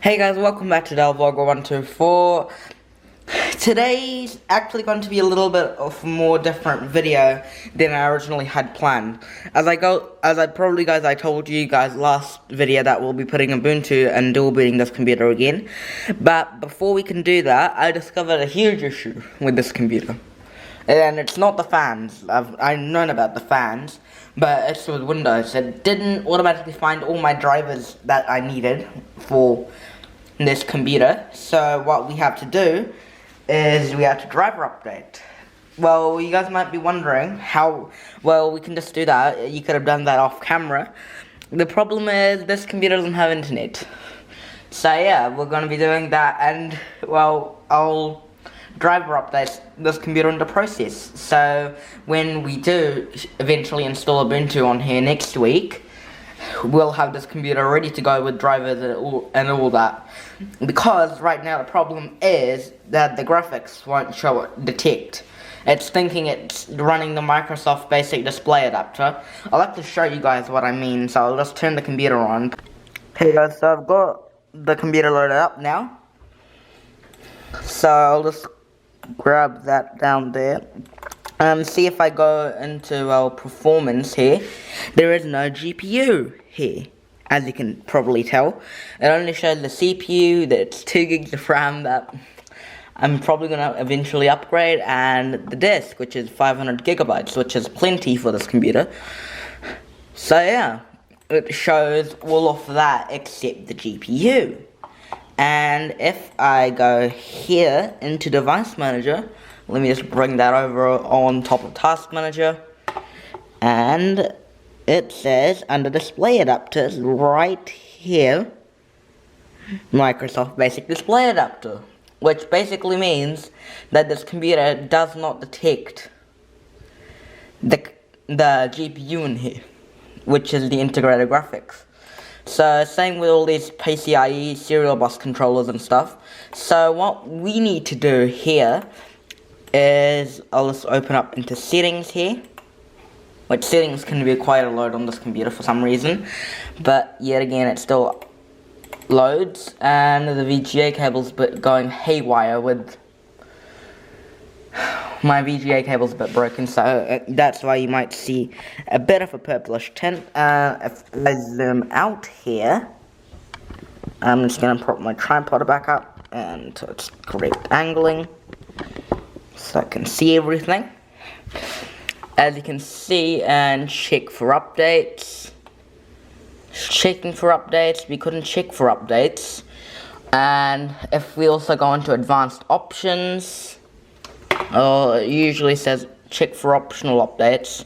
Hey guys, welcome back to DellVlogger124. Today's actually going to be a little bit of a more different video than I originally had planned. As I told you guys last video that we'll be putting Ubuntu and dual booting this computer again. But before we can do that, I discovered a huge issue with this computer. And it's not the fans. I've known about the fans, but it's with Windows. It didn't automatically find all my drivers that I needed for this computer. So what we have to do is we have to driver update. Well, you guys might be wondering how. Well, we can just do that. You could have done that off camera. The problem is this computer doesn't have internet. So yeah, we're going to be doing that, and well, I'll driver update this computer in the process. So when we do eventually install Ubuntu on here next week, we'll have this computer ready to go with drivers and all that. Because right now the problem is that the graphics won't detect. It's thinking it's running the Microsoft Basic Display Adapter. I'd like to show you guys what I mean, so I'll just turn the computer on. Hey guys, so I've got the computer loaded up now. So I'll just grab that down there. See if I go into our performance here, there is no GPU here, as you can probably tell. It only shows the CPU, that's 2 gigs of RAM that I'm probably going to eventually upgrade, and the disk, which is 500 gigabytes, which is plenty for this computer. So yeah, it shows all of that except the GPU. And if I go here into Device Manager, let me just bring that over on top of Task Manager, and it says under Display Adapters right here, Microsoft Basic Display Adapter, which basically means that this computer does not detect the GPU in here, which is the integrated graphics. So same with all these PCIe serial bus controllers and stuff. So what we need to do here is I'll just open up into settings here, which settings can be quite a load on this computer for some reason, but yet again it still loads, and the VGA cable's going haywire with my VGA cable's a bit broken, so that's why you might see a bit of a purplish tint. If I zoom out here, I'm just going to prop my tripod back up and to its correct angling so I can see everything. As you can see, and check for updates. Checking for updates, we couldn't check for updates. And if we also go into advanced options, it usually says check for optional updates,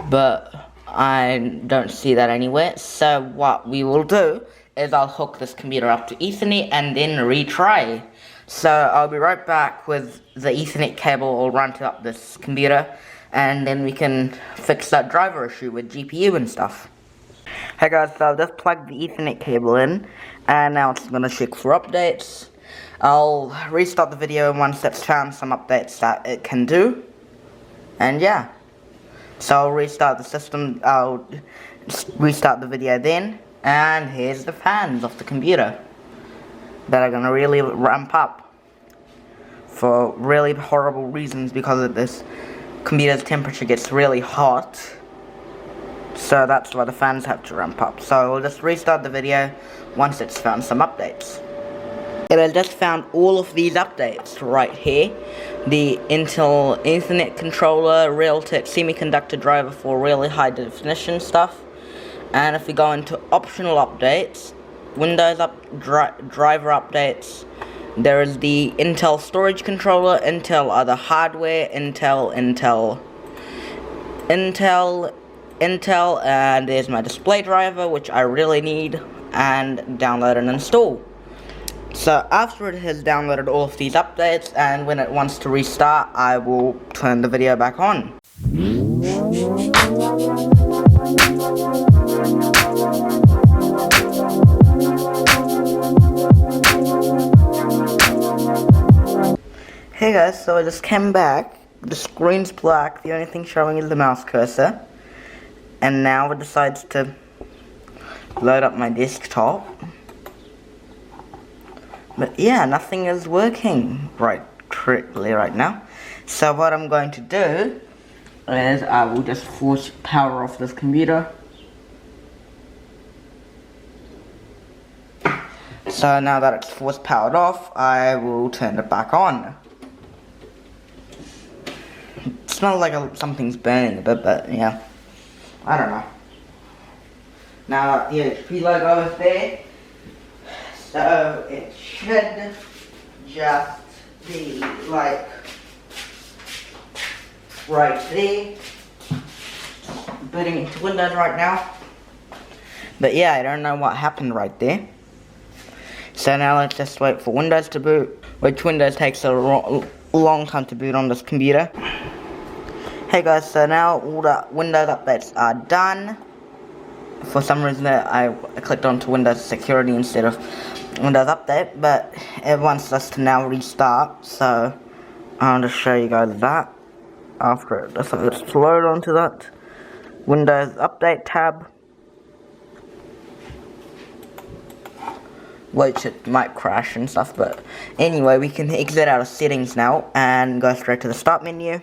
but I don't see that anywhere. So what we will do is I'll hook this computer up to Ethernet and then retry. So I'll be right back with the Ethernet cable all run up this computer, and then we can fix that driver issue with GPU and stuff. Hey guys, so I've just plugged the Ethernet cable in, and now it's going to check for updates. I'll restart the video once it's found some updates that it can do. And yeah, so I'll restart the system, I'll restart the video then, and here's the fans of the computer that are gonna really ramp up for really horrible reasons, because of this computer's temperature gets really hot. So that's why the fans have to ramp up. So we'll just restart the video once it's found some updates. It has just found all of these updates right here. The Intel Ethernet controller, Realtek semiconductor driver for really high definition stuff. And if we go into optional updates, Windows driver updates, there is the Intel storage controller, Intel other hardware, Intel, and there's my display driver, which I really need, and download and install. So after it has downloaded all of these updates, and when it wants to restart, I will turn the video back on. Hey guys, so I just came back. The screen's black, the only thing showing is the mouse cursor. And now it decides to load up my desktop. But yeah, nothing is working correctly right now. So what I'm going to do is I will just force power off this computer. So now that it's force powered off, I will turn it back on. It smells like something's burning a bit, but yeah, I don't know. Now the HP logo is there, so it should just be like right there. Booting into Windows right now. But yeah, I don't know what happened right there. So now let's just wait for Windows to boot, which Windows takes a long time to boot on this computer. Hey guys, so now all the Windows updates are done. For some reason I clicked onto Windows Security instead of Windows Update, but it wants us to now restart, so I'll just show you guys that after it. So let's load onto that Windows Update tab, which it might crash and stuff, but anyway, we can exit out of settings now and go straight to the start menu.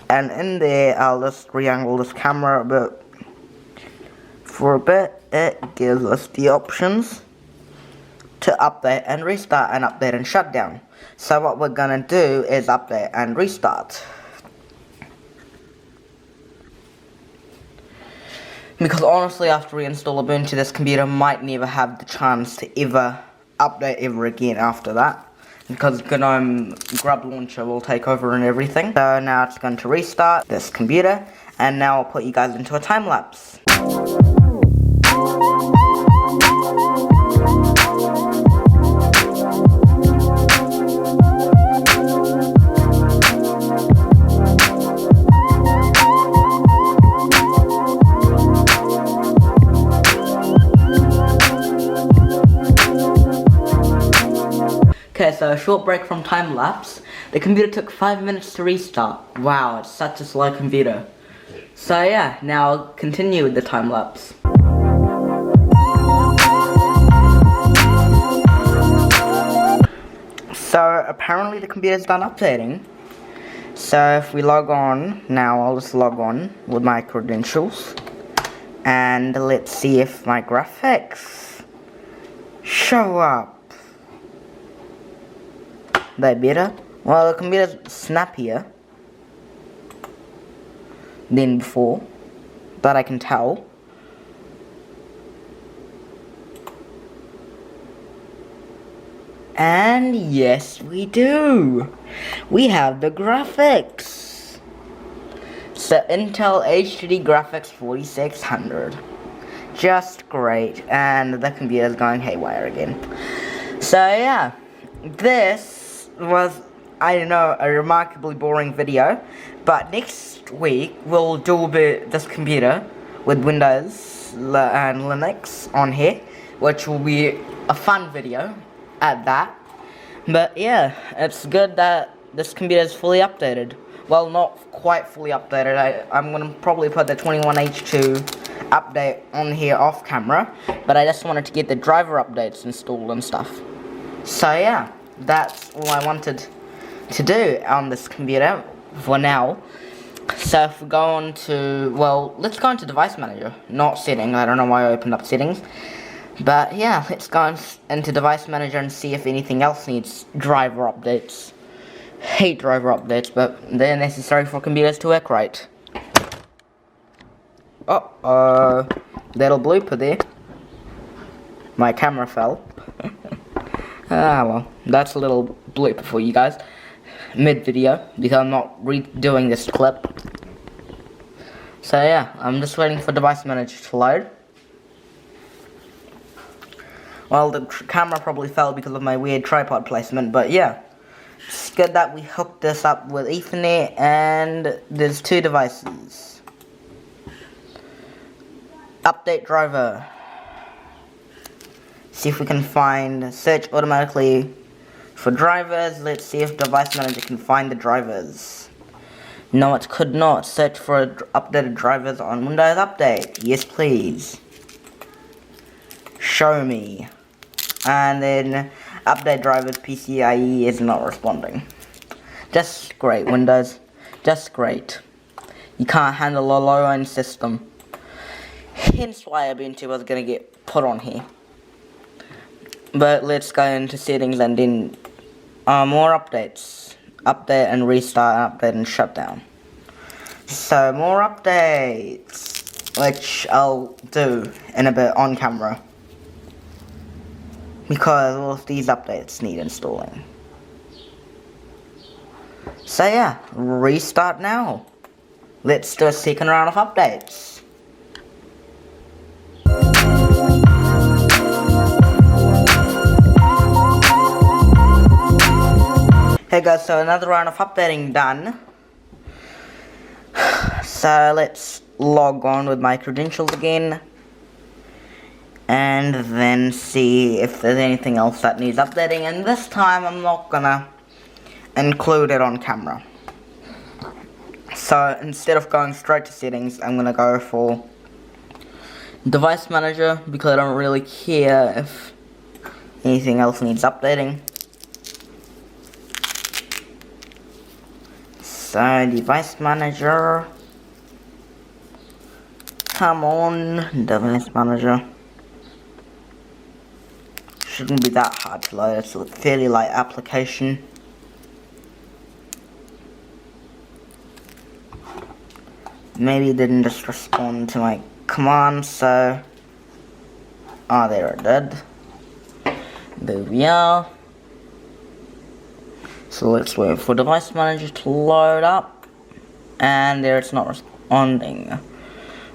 And in there, I'll just re-angle this camera a bit. For a bit, it gives us the options to update and restart, and update and shut down. So what we're gonna do is update and restart. Because honestly, after we install Ubuntu, this computer might never have the chance to ever update ever again after that. Because GNOME Grub Launcher will take over and everything. So now it's going to restart this computer, and now I'll put you guys into a time lapse. Okay, so a short break from time lapse. The computer took 5 minutes to restart. Wow, it's such a slow computer. So yeah, now I'll continue with the time lapse. So apparently the computer's done updating. So if we log on, now I'll just log on with my credentials. And let's see if my graphics show up. They better? Well, the computer's snappier than before, that I can tell. And yes, we do. We have the graphics. So Intel HD Graphics 4600. Just great. And the computer's going haywire again. So yeah, this was, I know, a remarkably boring video, but next week we'll dual boot this computer with Windows and Linux on here, which will be a fun video at that. But yeah, it's good that this computer is fully updated. Well, not quite fully updated. I'm gonna probably put the 21H2 update on here off camera, but I just wanted to get the driver updates installed and stuff. So yeah, that's all I wanted to do on this computer for now. So if we go on to, well, let's go into Device Manager, not Settings. I don't know why I opened up Settings. But yeah, let's go into Device Manager and see if anything else needs driver updates. Hate driver updates, but they're necessary for computers to work right. Uh-oh, little blooper there. My camera fell. Ah, well, that's a little blooper for you guys. Mid-video, because I'm not redoing this clip. So yeah, I'm just waiting for Device Manager to load. Well, the camera probably fell because of my weird tripod placement, but yeah. It's good that we hooked this up with Ethernet, and there's two devices. Update driver. See if we can find, search automatically for drivers. Let's see if Device Manager can find the drivers. No, it could not. Search for updated drivers on Windows Update. Yes, please. Show me. And then update drivers PCIe is not responding. Just great, Windows. Just great. You can't handle a low-end system. Hence why Ubuntu was gonna get put on here. But let's go into settings and then more updates. Update and restart, update and shutdown. So more updates, which I'll do in a bit on camera. Because all of these updates need installing. So yeah, restart now. Let's do a second round of updates. Hey guys, so another round of updating done. So let's log on with my credentials again. And then see if there's anything else that needs updating. And this time I'm not gonna include it on camera. So instead of going straight to settings, I'm gonna go for device manager because I don't really care if anything else needs updating. So device manager, come on, device manager. Shouldn't be that hard to load, it's a fairly light application. Maybe it didn't just respond to my command, so... Oh, there it did. There we are. So let's wait for device manager to load up. And there it's not responding.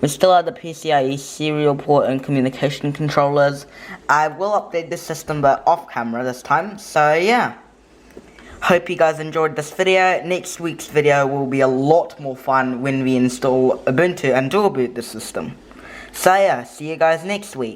We still have the PCIe serial port and communication controllers. I will update this system but off camera this time. So yeah. Hope you guys enjoyed this video. Next week's video will be a lot more fun when we install Ubuntu and dual boot the system. So yeah, see you guys next week.